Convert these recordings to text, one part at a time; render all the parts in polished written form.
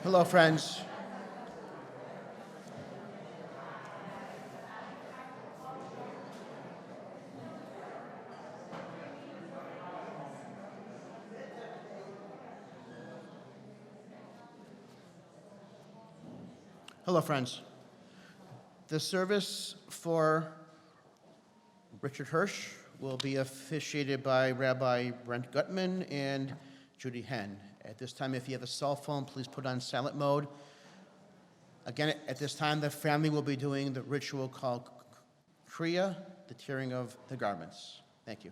Hello, friends. Hello, friends. The service for Richard Hirsch will be officiated by Rabbi Brent Gutman and Judy Henn. At this time, if you have a cell phone, please put on silent mode. Again, at this time, the family will be doing the ritual called Kriya, the tearing of the garments. Thank you.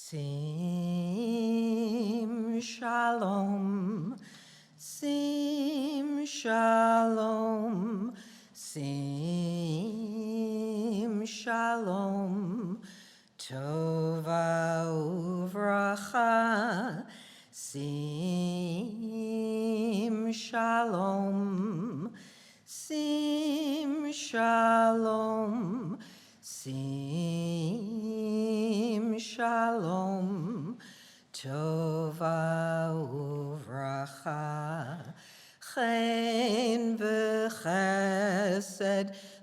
Sim shalom, sim shalom, sim shalom, tova uvracha, sim shalom, sim shalom, sim shalom, tova uvracha, chen v'chesed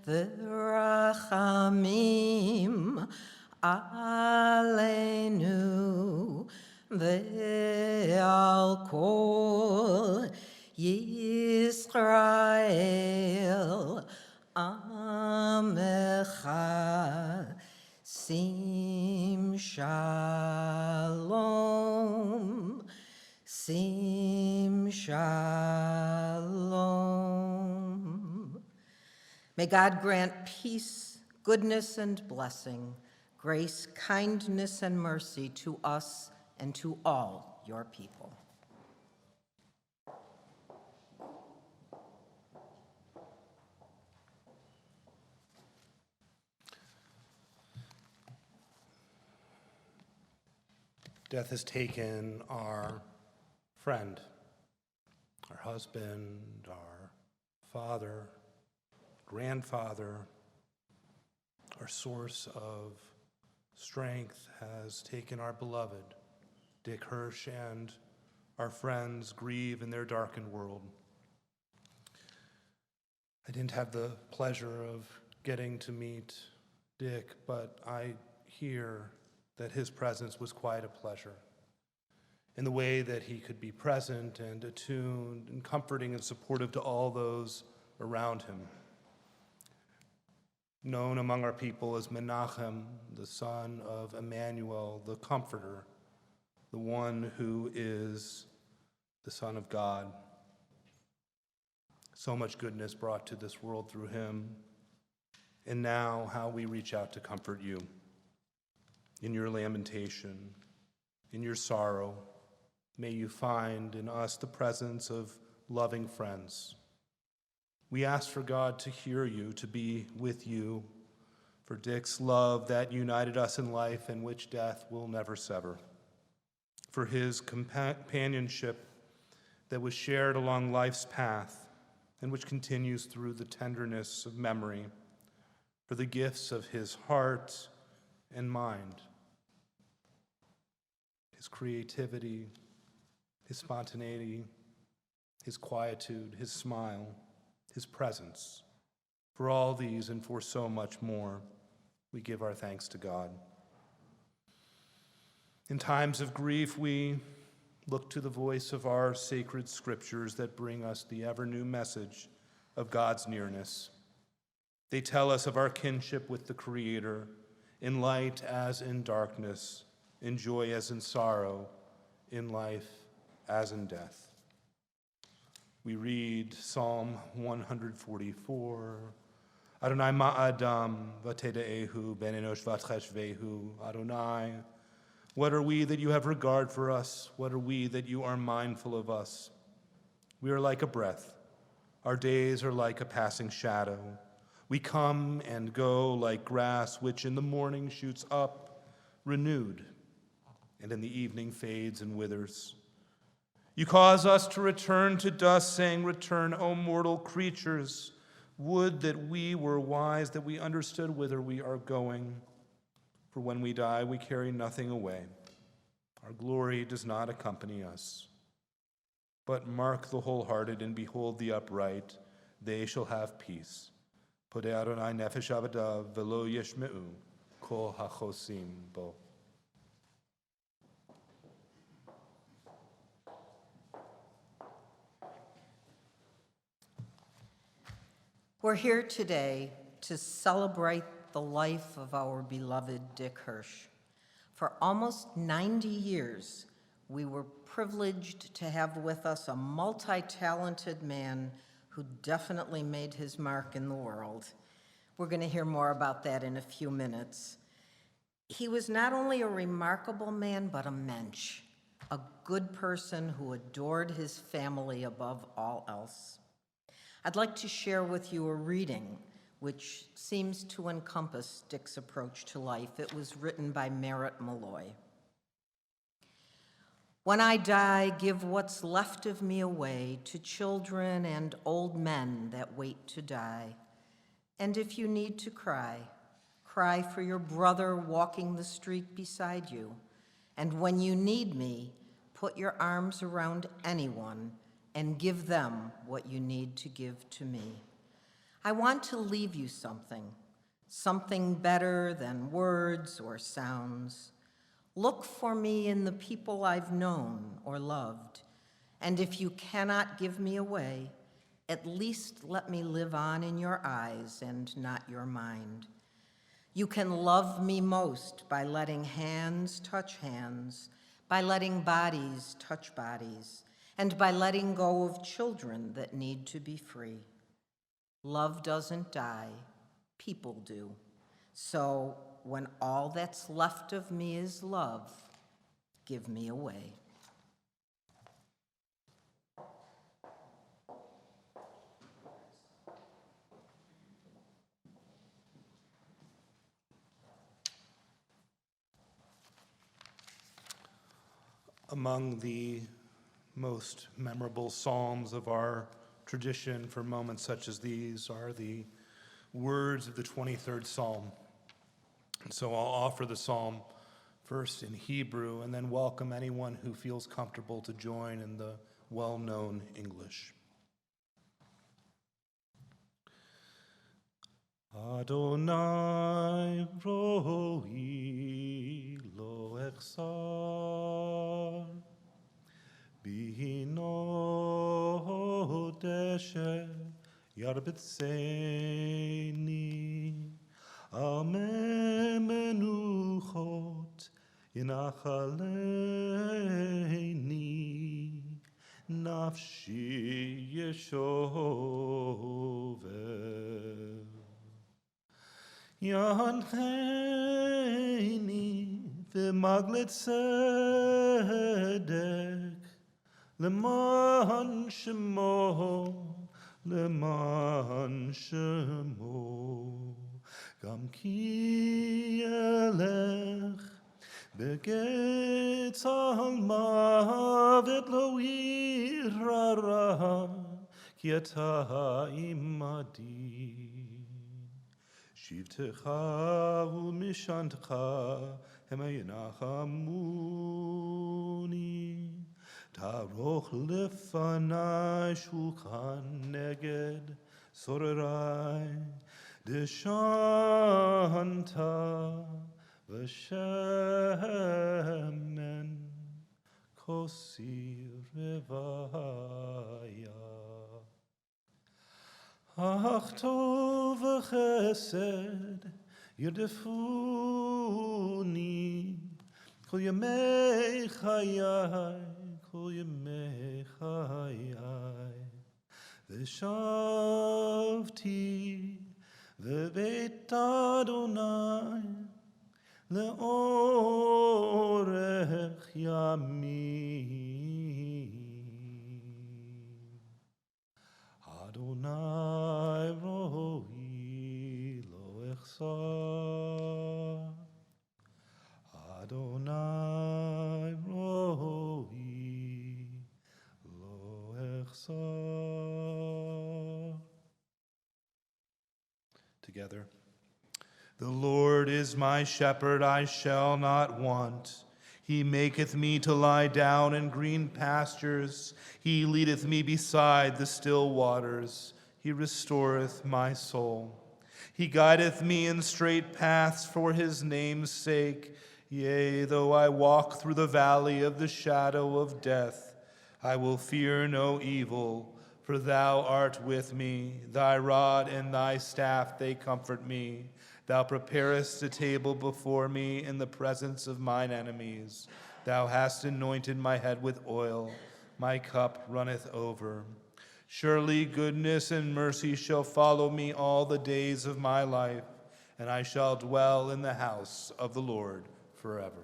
v'rachamim aleinu ve'al kol Yisrael Amecha. Sim shalom, sim shalom. May God grant peace, goodness, and blessing, grace, kindness, and mercy to us and to all your people. Death has taken our friend, our husband, our father, grandfather, our source of strength has taken our beloved, Dick Hirsch, and our friends grieve in their darkened world. I didn't have the pleasure of getting to meet Dick, but I hear that his presence was quite a pleasure in the way that he could be present and attuned and comforting and supportive to all those around him. Known among our people as Menachem, the son of Emmanuel, the Comforter, the one who is the Son of God. So much goodness brought to this world through him, and now how we reach out to comfort you. in your lamentation, in your sorrow, may you find in us the presence of loving friends. We ask for God to hear you, to be with you, for Dick's love that united us in life and which death will never sever, for his companionship that was shared along life's path and which continues through the tenderness of memory, for the gifts of his heart and mind, his creativity, his spontaneity, his quietude, his smile, his presence. For all these and for so much more, we give our thanks to God. In times of grief, we look to the voice of our sacred scriptures that bring us the ever-new message of God's nearness. They tell us of our kinship with the Creator, in light as in darkness, in joy as in sorrow, in life as in death. We read Psalm 144, Adonai ma'adam v'tede'ehu ben enosh v'atcheshvehu, Adonai. What are we that you have regard for us? What are we that you are mindful of us? We are like a breath. Our days are like a passing shadow. We come and go like grass, which in the morning shoots up, renewed, and in the evening fades and withers. You cause us to return to dust, saying, Return, O mortal creatures. Would that we were wise, that we understood whither we are going. For when we die, we carry nothing away. Our glory does not accompany us. But mark the wholehearted and behold the upright. They shall have peace. Podei Adonai nefesh avadav velo yeshme'u kol hachosim bo. We're here today to celebrate the life of our beloved Dick Hirsch. For almost 90 years, we were privileged to have with us a multi-talented man who definitely made his mark in the world. We're going to hear more about that in a few minutes. He was not only a remarkable man, but a mensch, a good person who adored his family above all else. I'd like to share with you a reading which seems to encompass Dick's approach to life. It was written by Merritt Malloy. When I die, give what's left of me away to children and old men that wait to die. And if you need to cry, cry for your brother walking the street beside you. And when you need me, put your arms around anyone and give them what you need to give to me. I want to leave you something better than words or sounds. Look for me in the people I've known or loved, and if you cannot give me away, at least let me live on in your eyes and not your mind. You can love me most by letting hands touch hands, by letting bodies touch bodies, and by letting go of children that need to be free. Love doesn't die, people do. So when all that's left of me is love, give me away. Among the most memorable psalms of our tradition for moments such as these are the words of the 23rd Psalm. And so I'll offer the psalm first in Hebrew and then welcome anyone who feels comfortable to join in the well-known English. Adonai roi lo echsar Bihino deshe yarbetseni Amemenuchot inachaleni Nafshi yeshover Yancheni ומגלת צדק למען שמו, למען שמו. גם כי ילך בגץ על מוות לא יירא רע, כי אתה עמדי. שבטך ומשענתך המה ינחמוני. תערוך לפני שולחן נגד צוררי, דשנת ושמן כוסי רוויה. אך טוב וחסד ירדפוני כל ימי חיי, כל ימי חיי. ושבתי בבית אדוני לאורך ימים. אדוני רואי לא אחסר, אדוני רואי לא אחסר. Together. The Lord is my shepherd, I shall not want. He maketh me to lie down in green pastures. He leadeth me beside the still waters. He restoreth my soul. He guideth me in straight paths for his name's sake. Yea, though I walk through the valley of the shadow of death, I will fear no evil, for thou art with me. Thy rod and thy staff, they comfort me. Thou preparest a table before me in the presence of mine enemies. Thou hast anointed my head with oil. My cup runneth over. Surely goodness and mercy shall follow me all the days of my life, and I shall dwell in the house of the Lord forever.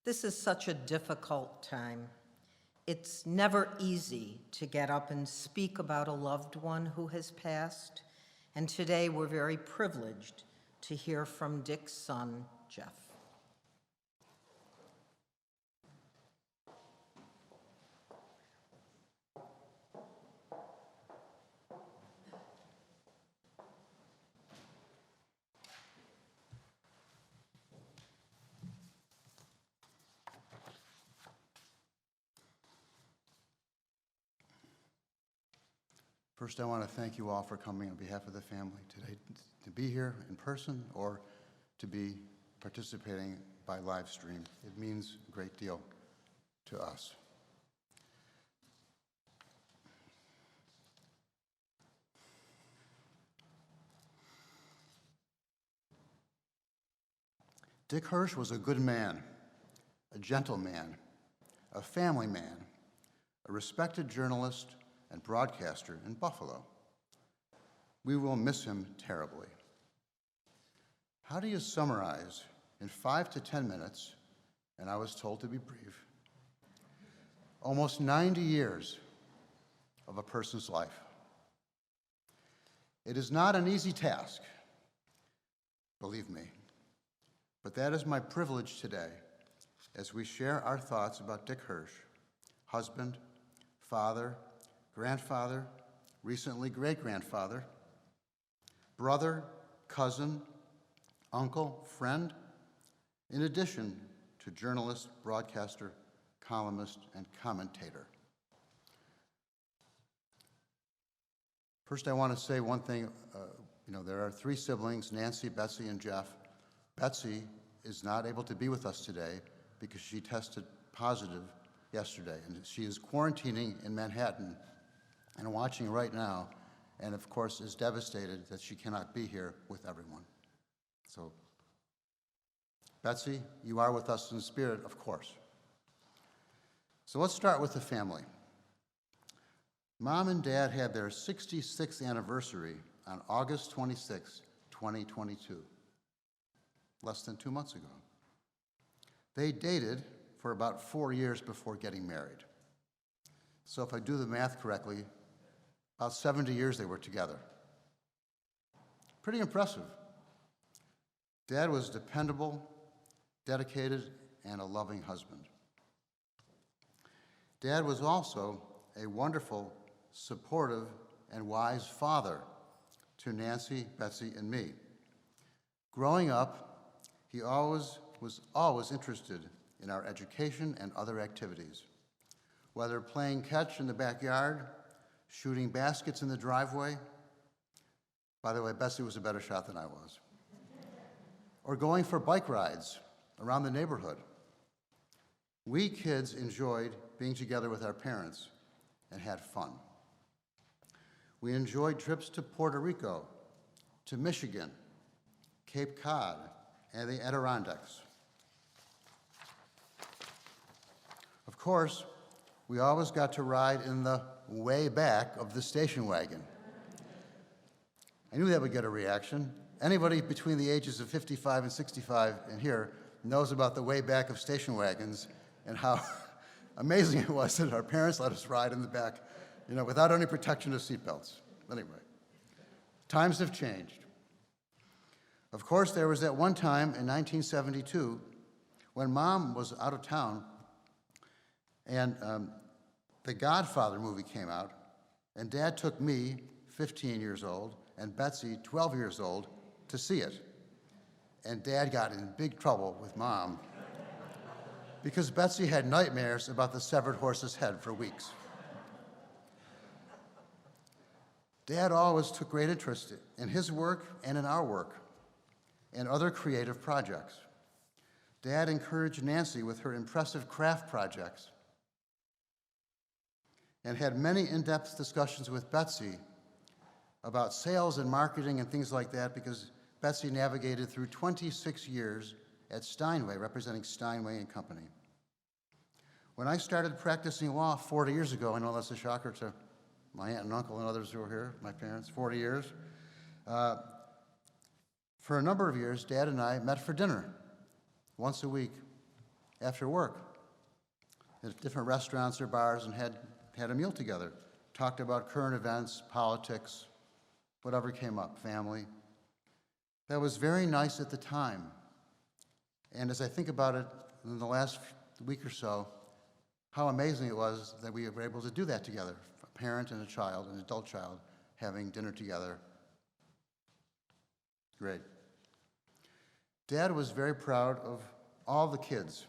This is such a difficult time. It's never easy to get up and speak about a loved one who has passed, and today we're very privileged to hear from Dick's son, Jeff. First, I want to thank you all for coming on behalf of the family today, to be here in person or to be participating by live stream. It means a great deal to us. Dick Hirsch was a good man, a gentleman, a family man, a respected journalist and broadcaster in Buffalo. We will miss him terribly. How do you summarize in 5 to 10 minutes, and I was told to be brief, almost 90 years of a person's life? It is not an easy task, believe me, but that is my privilege today as we share our thoughts about Dick Hirsch, husband, father, grandfather, recently great-grandfather, brother, cousin, uncle, friend, in addition to journalist, broadcaster, columnist, and commentator. First, I want to say one thing. There are 3 siblings, Nancy, Betsy, and Jeff. Betsy is not able to be with us today because she tested positive yesterday, and she is quarantining in Manhattan and watching right now, and of course is devastated that she cannot be here with everyone. So, Betsy, you are with us in spirit, of course. So let's start with the family. Mom and Dad had their 66th anniversary on August 26, 2022, less than 2 months ago. They dated for about 4 years before getting married. So if I do the math correctly, about 70 years they were together. Pretty impressive. Dad was dependable, dedicated, and a loving husband. Dad was also a wonderful, supportive, and wise father to Nancy, Betsy, and me. Growing up, he was always interested in our education and other activities. Whether playing catch in the backyard, shooting baskets in the driveway. By the way, Betsy was a better shot than I was. Or going for bike rides around the neighborhood. We kids enjoyed being together with our parents and had fun. We enjoyed trips to Puerto Rico, to Michigan, Cape Cod, and the Adirondacks. Of course, we always got to ride in the way back of the station wagon. I knew that would get a reaction. Anybody between the ages of 55 and 65 in here knows about the way back of station wagons and how amazing it was that our parents let us ride in the back, without any protection of seatbelts. Anyway, times have changed. Of course, there was that one time in 1972 when Mom was out of town and the Godfather movie came out, and Dad took me, 15 years old, and Betsy, 12 years old, to see it. And Dad got in big trouble with Mom because Betsy had nightmares about the severed horse's head for weeks. Dad always took great interest in his work and in our work and other creative projects. Dad encouraged Nancy with her impressive craft projects and had many in-depth discussions with Betsy about sales and marketing and things like that because Betsy navigated through 26 years at Steinway, representing Steinway and Company. When I started practicing law 40 years ago, I know that's a shocker to my aunt and uncle and others who are here, my parents, 40 years. For a number of years, Dad and I met for dinner once a week after work at different restaurants or bars and had a meal together, talked about current events, politics, whatever came up, family. That was very nice at the time. And as I think about it in the last week or so, how amazing it was that we were able to do that together, a parent and a child, an adult child, having dinner together. Great. Dad was very proud of all the kids,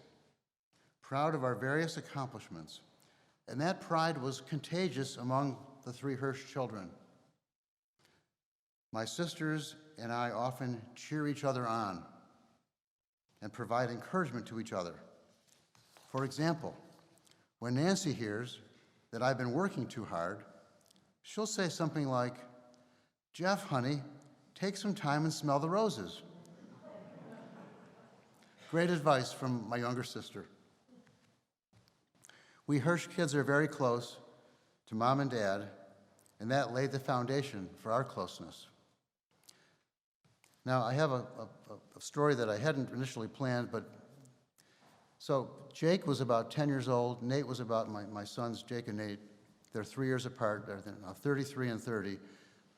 proud of our various accomplishments, and that pride was contagious among the 3 Hirsch children. My sisters and I often cheer each other on and provide encouragement to each other. For example, when Nancy hears that I've been working too hard, she'll say something like, "Jeff, honey, take some time and smell the roses." Great advice from my younger sister. We Hirsch kids are very close to Mom and Dad, and that laid the foundation for our closeness. Now, I have a story that I hadn't initially planned, so Jake was about 10 years old. Nate was about, my sons, Jake and Nate, they're 3 years apart. They're now 33 and 30.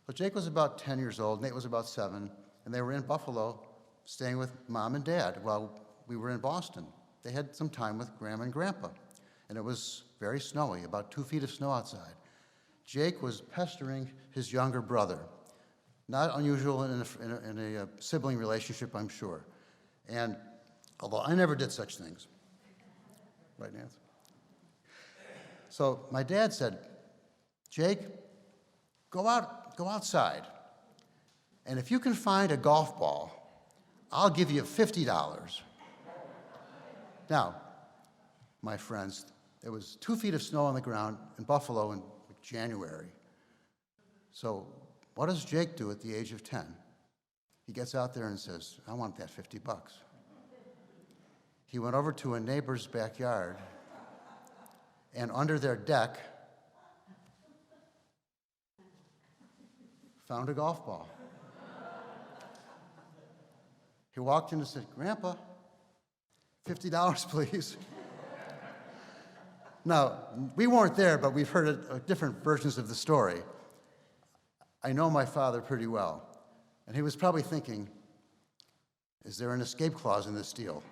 But Jake was about 10 years old. Nate was about 7. And they were in Buffalo staying with Mom and Dad while we were in Boston. They had some time with Grandma and Grandpa. And it was very snowy, about 2 feet of snow outside. Jake was pestering his younger brother. Not unusual in a sibling relationship, I'm sure. And although I never did such things. Right, Nancy? So my dad said, "Jake, go outside. And if you can find a golf ball, I'll give you $50. Now, my friends, there was 2 feet of snow on the ground in Buffalo in January. So what does Jake do at the age of 10? He gets out there and says, "I want that $50. He went over to a neighbor's backyard, and under their deck found a golf ball. He walked in and said, "Grandpa, $50, please." Now, we weren't there, but we've heard different versions of the story. I know my father pretty well, and he was probably thinking, is there an escape clause in this deal?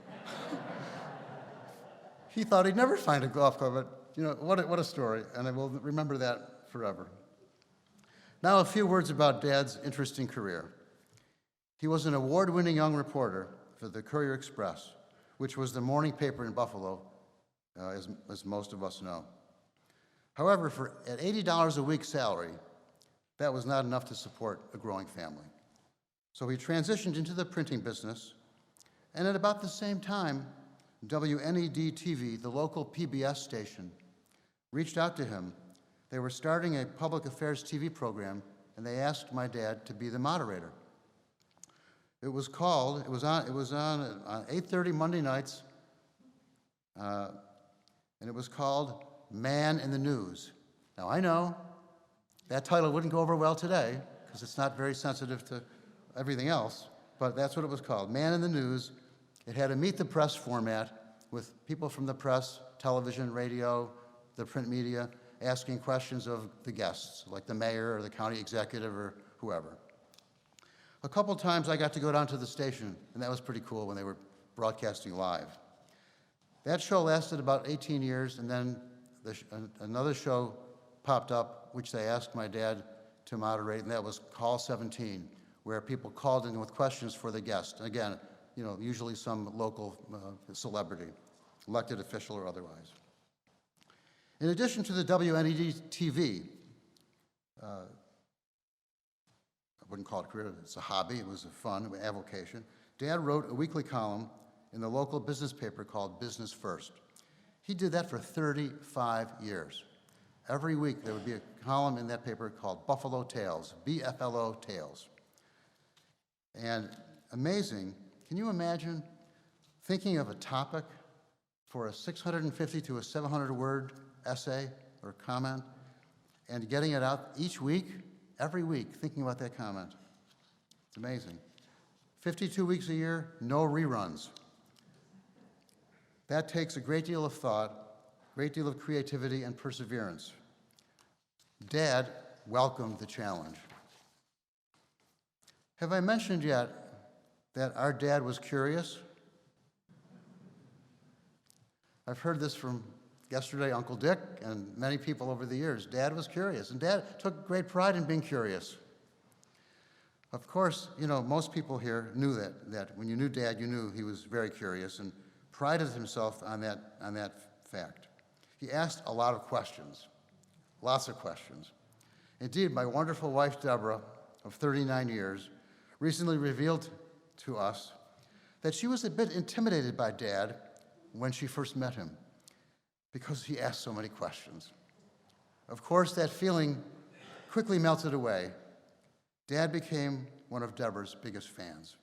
He thought he'd never find a golf club, but you know, what a story, and I will remember that forever. Now a few words about Dad's interesting career. He was an award-winning young reporter for the Courier-Express, which was the morning paper in Buffalo, as most of us know. However, at $80 a week salary, that was not enough to support a growing family. So he transitioned into the printing business, and at about the same time, WNED-TV, the local PBS station, reached out to him. They were starting a public affairs TV program, and they asked my dad to be the moderator. It was on 8:30 Monday nights, and it was called Man in the News. Now I know that title wouldn't go over well today because it's not very sensitive to everything else, but that's what it was called, Man in the News. It had a meet the press format with people from the press, television, radio, the print media, asking questions of the guests, like the mayor or the county executive or whoever. A couple times I got to go down to the station, and that was pretty cool when they were broadcasting live. That show lasted about 18 years, and then another show popped up, which they asked my dad to moderate, and that was Call 17, where people called in with questions for the guest. Again, you know, usually some local celebrity, elected official or otherwise. In addition to the WNED-TV, I wouldn't call it a career, it's a hobby, it was a fun avocation. Dad wrote a weekly column in the local business paper called Business First. He did that for 35 years. Every week there would be a column in that paper called Buffalo Tales, BFLO Tales. And amazing, can you imagine thinking of a topic for a 650 to a 700 word essay or comment and getting it out each week, every week, thinking about that comment? It's amazing. 52 weeks a year, no reruns. That takes a great deal of thought, great deal of creativity and perseverance. Dad welcomed the challenge. Have I mentioned yet that our dad was curious? I've heard this from yesterday, Uncle Dick, and many people over the years. Dad was curious, and Dad took great pride in being curious. Of course, you know, most people here knew that when you knew Dad, you knew he was very curious and prided himself on that fact. He asked a lot of questions, lots of questions. Indeed, my wonderful wife, Deborah, of 39 years, recently revealed to us that she was a bit intimidated by Dad when she first met him because he asked so many questions. Of course, that feeling quickly melted away. Dad became one of Deborah's biggest fans.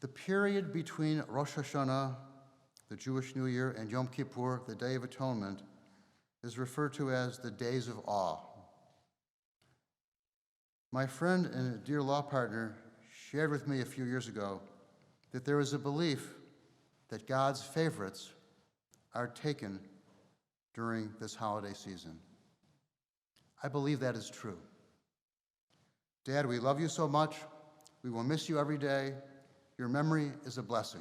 The period between Rosh Hashanah, the Jewish New Year, and Yom Kippur, the Day of Atonement, is referred to as the Days of Awe. My friend and a dear law partner shared with me a few years ago that there is a belief that God's favorites are taken during this holiday season. I believe that is true. Dad, we love you so much. We will miss you every day. Your memory is a blessing.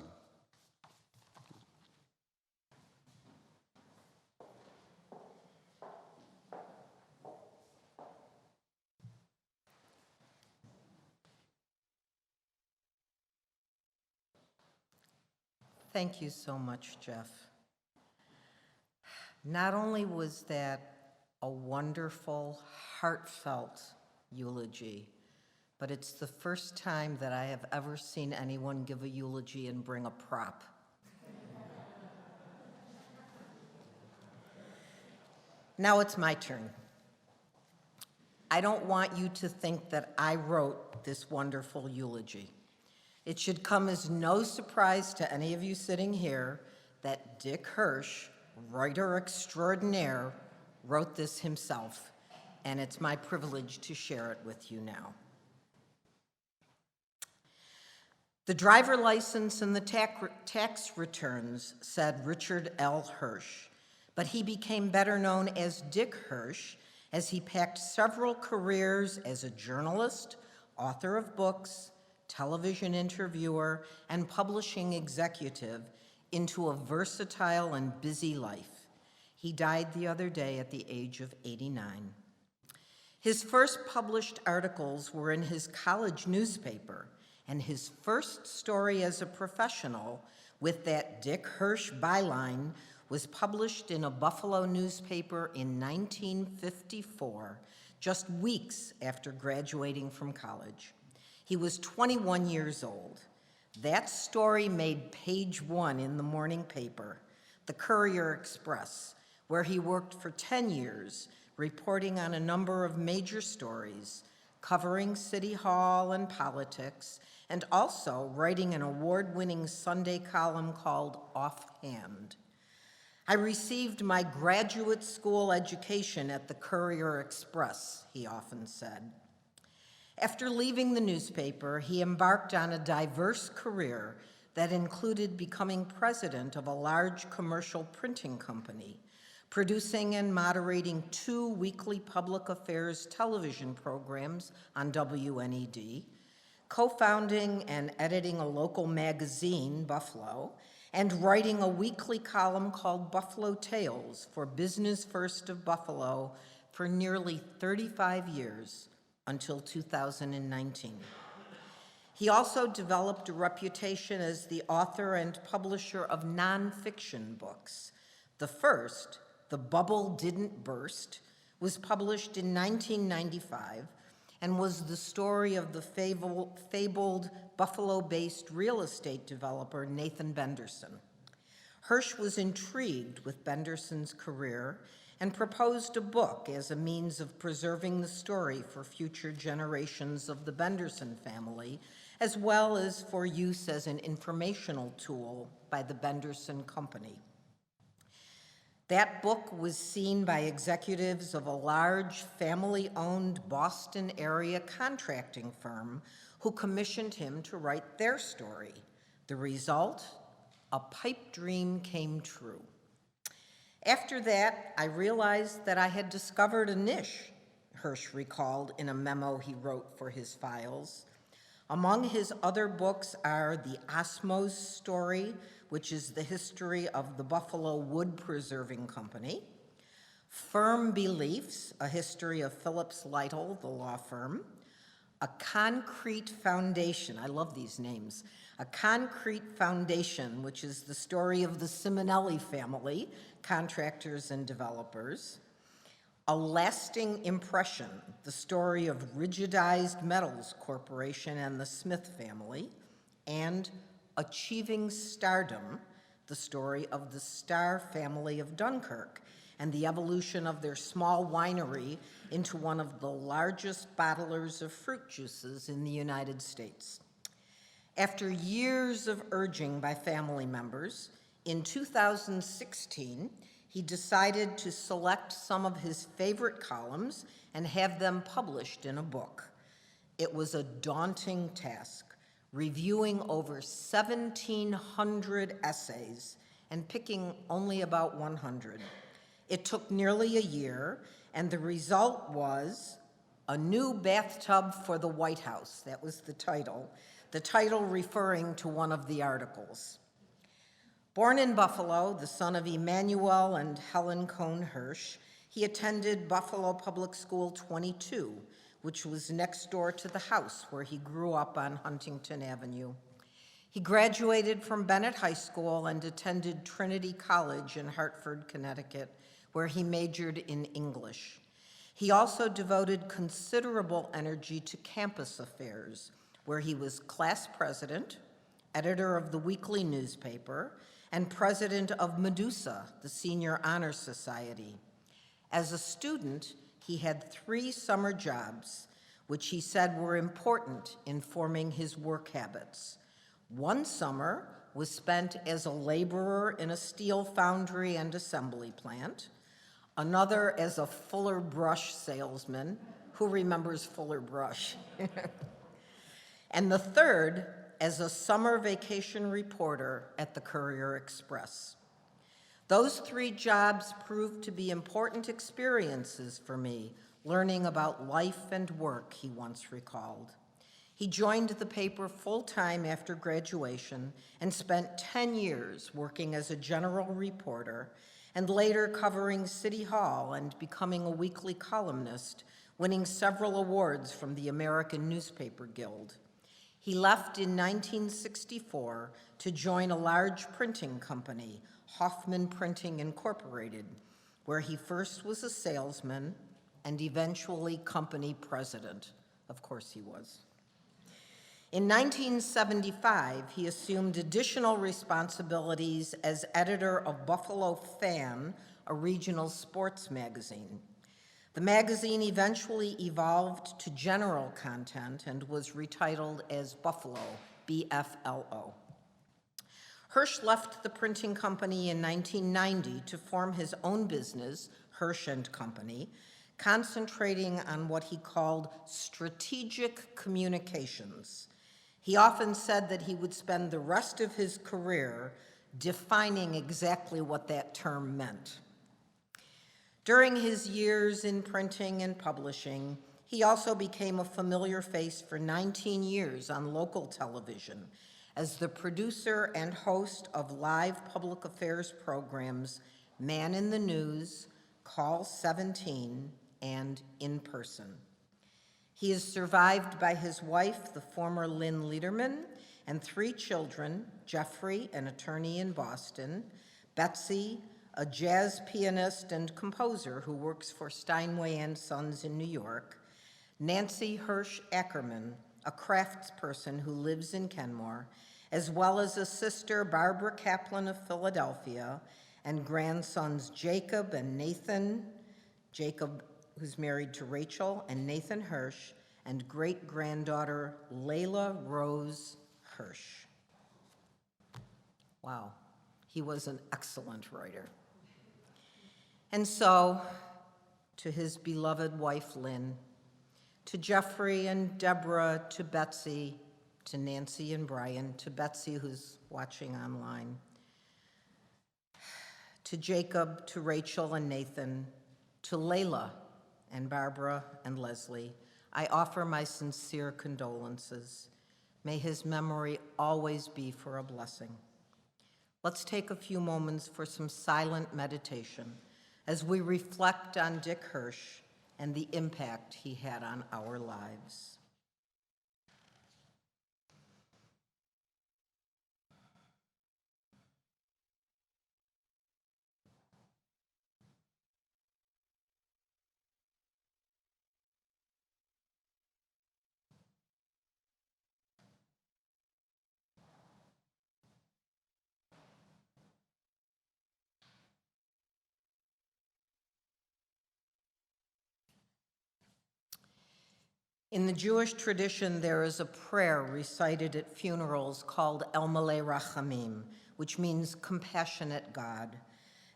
Thank you so much, Jeff. Not only was that a wonderful, heartfelt eulogy, but it's the first time that I have ever seen anyone give a eulogy and bring a prop. Now it's my turn. I don't want you to think that I wrote this wonderful eulogy. It should come as no surprise to any of you sitting here that Dick Hirsch, writer extraordinaire, wrote this himself. and it's my privilege to share it with you now. The driver license and the tax returns said Richard L. Hirsch, but he became better known as Dick Hirsch as he packed several careers as a journalist, author of books, television interviewer, and publishing executive into a versatile and busy life. He died the other day at the age of 89. His first published articles were in his college newspaper, and his first story as a professional with that Dick Hirsch byline was published in a Buffalo newspaper in 1954, just weeks after graduating from college. He was 21 years old. That story made page 1 in the morning paper, the Courier Express, where he worked for 10 years, reporting on a number of major stories, covering City Hall and politics, and also writing an award-winning Sunday column called Offhand. I received my graduate school education at the Courier Express, he often said. After leaving the newspaper, he embarked on a diverse career that included becoming president of a large commercial printing company, producing and moderating 2 weekly public affairs television programs on WNED, co-founding and editing a local magazine, Buffalo, and writing a weekly column called Buffalo Tales for Business First of Buffalo for nearly 35 years until 2019. He also developed a reputation as the author and publisher of nonfiction books. The first, The Bubble Didn't Burst, was published in 1995 and was the story of the fabled Buffalo-based real estate developer Nathan Benderson. Hirsch was intrigued with Benderson's career and proposed a book as a means of preserving the story for future generations of the Benderson family, as well as for use as an informational tool by the Benderson Company. That book was seen by executives of a large family-owned Boston area contracting firm who commissioned him to write their story. The result? A pipe dream came true. After that, I realized that I had discovered a niche, Hirsch recalled in a memo he wrote for his files. Among his other books are The Osmose Story, which is the history of the Buffalo Wood Preserving Company, Firm Beliefs, a history of Phillips Lytle, the law firm, A Concrete Foundation, I love these names, A Concrete Foundation, which is the story of the Simonelli family, contractors and developers, A Lasting Impression, the story of Rigidized Metals Corporation and the Smith family, and Achieving Stardom, the story of the Starr family of Dunkirk and the evolution of their small winery into one of the largest bottlers of fruit juices in the United States. After years of urging by family members, in 2016, he decided to select some of his favorite columns and have them published in a book. It was a daunting task, reviewing over 1,700 essays and picking only about 100. It took nearly a year, and the result was A New Bathtub for the White House. That was the title referring to one of the articles. Born in Buffalo, the son of Emanuel and Helen Cohn Hirsch, he attended Buffalo Public School 22, which was next door to the house where he grew up on Huntington Avenue. He graduated from Bennett High School and attended Trinity College in Hartford, Connecticut, where he majored in English. He also devoted considerable energy to campus affairs, where he was class president, editor of the weekly newspaper, and president of Medusa, the Senior Honor Society. As a student, he had 3 summer jobs, which he said were important in forming his work habits. One summer was spent as a laborer in a steel foundry and assembly plant. another as a Fuller Brush salesman. Who remembers Fuller Brush? And the third as a summer vacation reporter at the Courier Express. Those 3 jobs proved to be important experiences for me, learning about life and work, he once recalled. He joined the paper full-time after graduation and spent 10 years working as a general reporter and later covering City Hall and becoming a weekly columnist, winning several awards from the American Newspaper Guild. He left in 1964 to join a large printing company, Hoffman Printing Incorporated, where he first was a salesman and eventually company president. Of course he was. In 1975, he assumed additional responsibilities as editor of Buffalo Fan, a regional sports magazine. The magazine eventually evolved to general content and was retitled as Buffalo, BFLO. Hirsch left the printing company in 1990 to form his own business, Hirsch & Company, concentrating on what he called strategic communications. He often said that he would spend the rest of his career defining exactly what that term meant. During his years in printing and publishing, he also became a familiar face for 19 years on local television as the producer and host of live public affairs programs Man in the News, Call 17, and In Person. He is survived by his wife, the former Lynn Liederman, and 3 children, Jeffrey, an attorney in Boston, Betsy, a jazz pianist and composer who works for Steinway and Sons in New York, Nancy Hirsch Ackerman, a craftsperson who lives in Kenmore, as well as a sister, Barbara Kaplan of Philadelphia, and grandsons Jacob and Nathan, Jacob, who's married to Rachel, and Nathan Hirsch, and great-granddaughter Layla Rose Hirsch. Wow, he was an excellent writer. And so, to his beloved wife, Lynn, to Jeffrey and Deborah, to Betsy, to Nancy and Brian, to Betsy, who's watching online, to Jacob, to Rachel and Nathan, to Layla and Barbara and Leslie, I offer my sincere condolences. May his memory always be for a blessing. Let's take a few moments for some silent meditation as we reflect on Dick Hirsch and the impact he had on our lives. In the Jewish tradition, there is a prayer recited at funerals called El Malei Rachamim, which means compassionate God.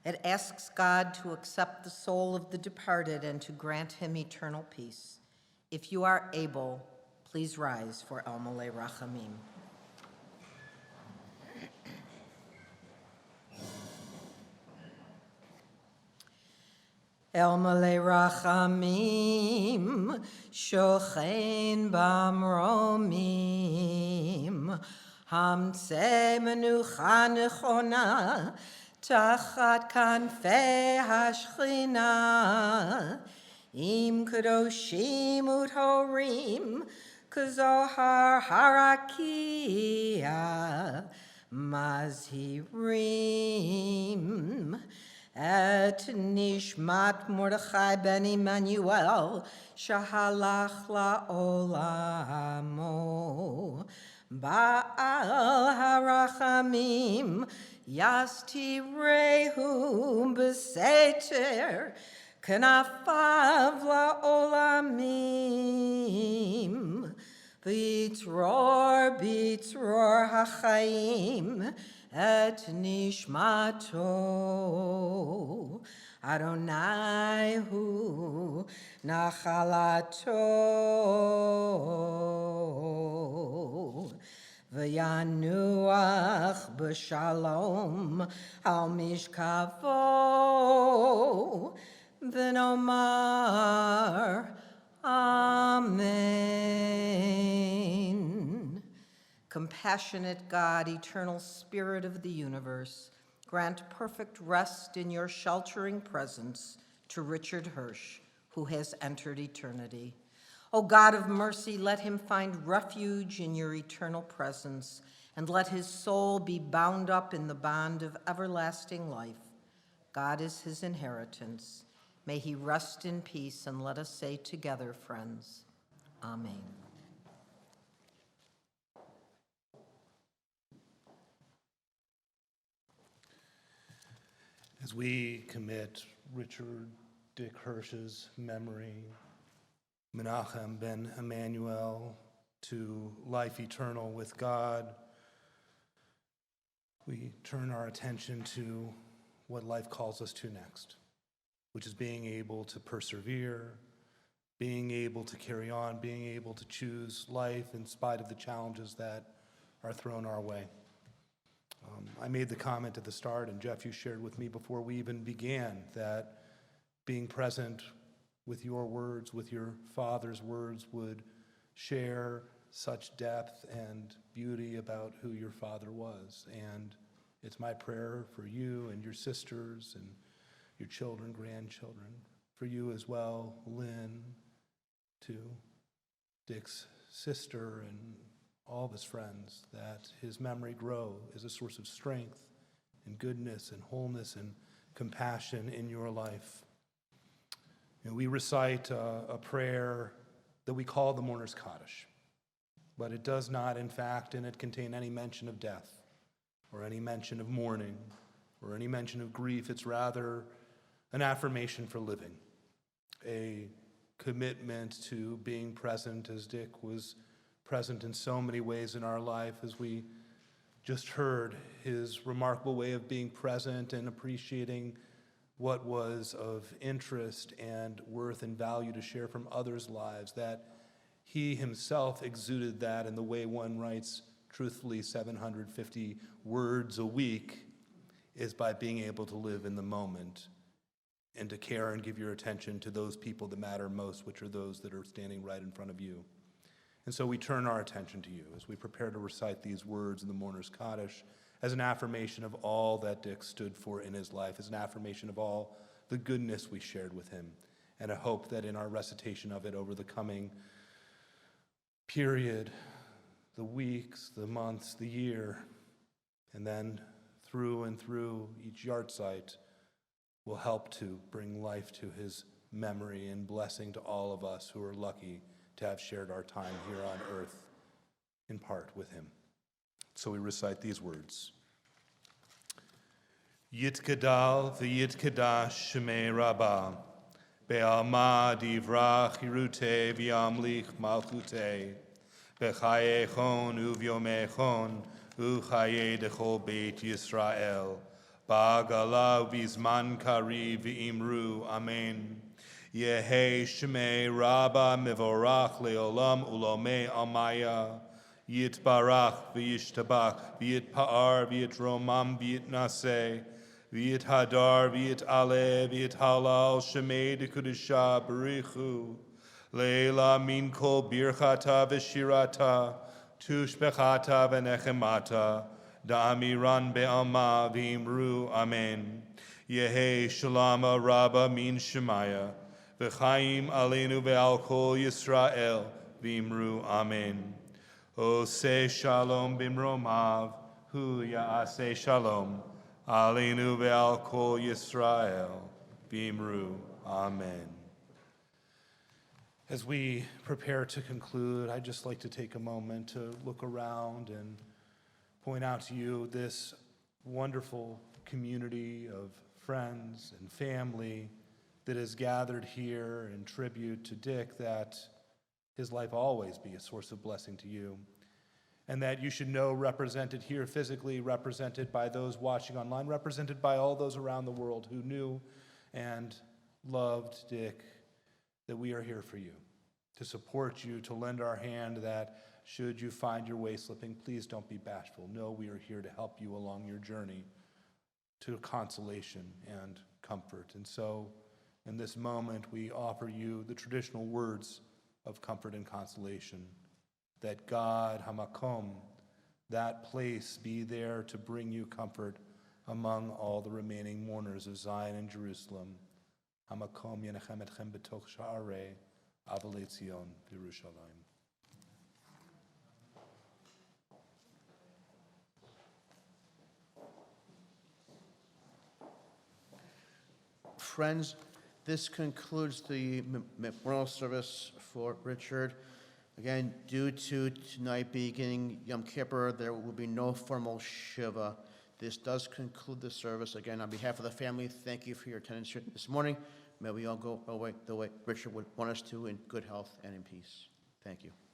It asks God to accept the soul of the departed and to grant him eternal peace. If you are able, please rise for El Malei Rachamim. El Malei Rachamim, Shochein Bamromim, Hamtzeh Menucha Nechona, Tachat Kanfei Hashchina, Im Kadoshim Uthorim, Kazohar Harakia, Mazhirim, Et Nishmat Mordechai ben Emmanuel, Shahalach la'olamo, Ba'al harachamim, Yastirehu b'seter, Kanafav la'olamim, Bitzror hachaim, et nishmato Adonai hu nachalato v'yanuach b'shalom al mishkavo v'nomar Amen. Compassionate God, eternal Spirit of the universe, grant perfect rest in your sheltering presence to Richard Hirsch, who has entered eternity. O God of mercy, let him find refuge in your eternal presence, and let his soul be bound up in the bond of everlasting life. God is his inheritance. May he rest in peace, and let us say together, friends, Amen. As we commit Richard Dick Hirsch's memory, Menachem ben Emmanuel, to life eternal with God, we turn our attention to what life calls us to next, which is being able to persevere, being able to carry on, being able to choose life in spite of the challenges that are thrown our way. I made the comment at the start, and Jeff, you shared with me before we even began, that being present with your words, with your father's words, would share such depth and beauty about who your father was. And it's my prayer for you and your sisters and your children, grandchildren, for you as well, Lynn, to Dick's sister and all of his friends, that his memory grow as a source of strength and goodness and wholeness and compassion in your life. And we recite a prayer that we call the Mourner's Kaddish, but it does not, in fact, in it contain any mention of death or any mention of mourning or any mention of grief. It's rather an affirmation for living, a commitment to being present, as Dick was present in so many ways in our life, as we just heard his remarkable way of being present and appreciating what was of interest and worth and value to share from others' lives, that he himself exuded that in the way one writes truthfully 750 words a week, is by being able to live in the moment and to care and give your attention to those people that matter most, which are those that are standing right in front of you. And so we turn our attention to you as we prepare to recite these words in the Mourner's Kaddish as an affirmation of all that Dick stood for in his life, as an affirmation of all the goodness we shared with him, and a hope that in our recitation of it over the coming period, the weeks, the months, the year, and then through and through each yahrzeit, will help to bring life to his memory and blessing to all of us who are lucky to have shared our time here on earth in part with him. So we recite these words. Yitkadal v'yitkadash shemei rabbah, be'alma divrach hirute v'yamlich malchute, be'chayechon uvyomechon uchaye dechol beit Yisrael, ba'gala v'zman kari v'imru, amen. Yehe Shmei Rabba Mivorach Leolam Ulome Amaya Yitbarach V'yishtabach V'yitpa'ar V'yitromam V'yitnaseh V'yithadar V'yitale V'yithalal Shmei Dekudisha Barichu Leila Min Kol Birchata V'shirata Tushbechata V'nechemata Da'amiran Be'alma V'imru Amen. Yehe Shalama Rabba Min Shemaya V'chaim aleinu ve'al kol Yisrael v'imru amen. Oseh shalom bimromav hu ya'aseh shalom aleinu ve'al kol Yisrael v'imru amen. As we prepare to conclude, I'd just like to take a moment to look around and point out to you this wonderful community of friends and family that is gathered here in tribute to Dick, that his life always be a source of blessing to you. and that you should know represented here physically, represented by those watching online, represented by all those around the world who knew and loved Dick, that we are here for you, to support you, to lend our hand, that should you find your way slipping, please don't be bashful. No, we are here to help you along your journey to consolation and comfort. And so, in this moment, we offer you the traditional words of comfort and consolation, that God, Hamakom, that place, be there to bring you comfort among all the remaining mourners of Zion and Jerusalem. Hamakom yenechem etchem betoch sha'arei avalei Tzion Yerushalayim. Friends, this concludes the memorial service for Richard. Again, due to tonight beginning Yom Kippur, there will be no formal Shiva. This does conclude the service. Again, on behalf of the family, thank you for your attendance here this morning. May we all go away the way Richard would want us to, in good health and in peace. Thank you.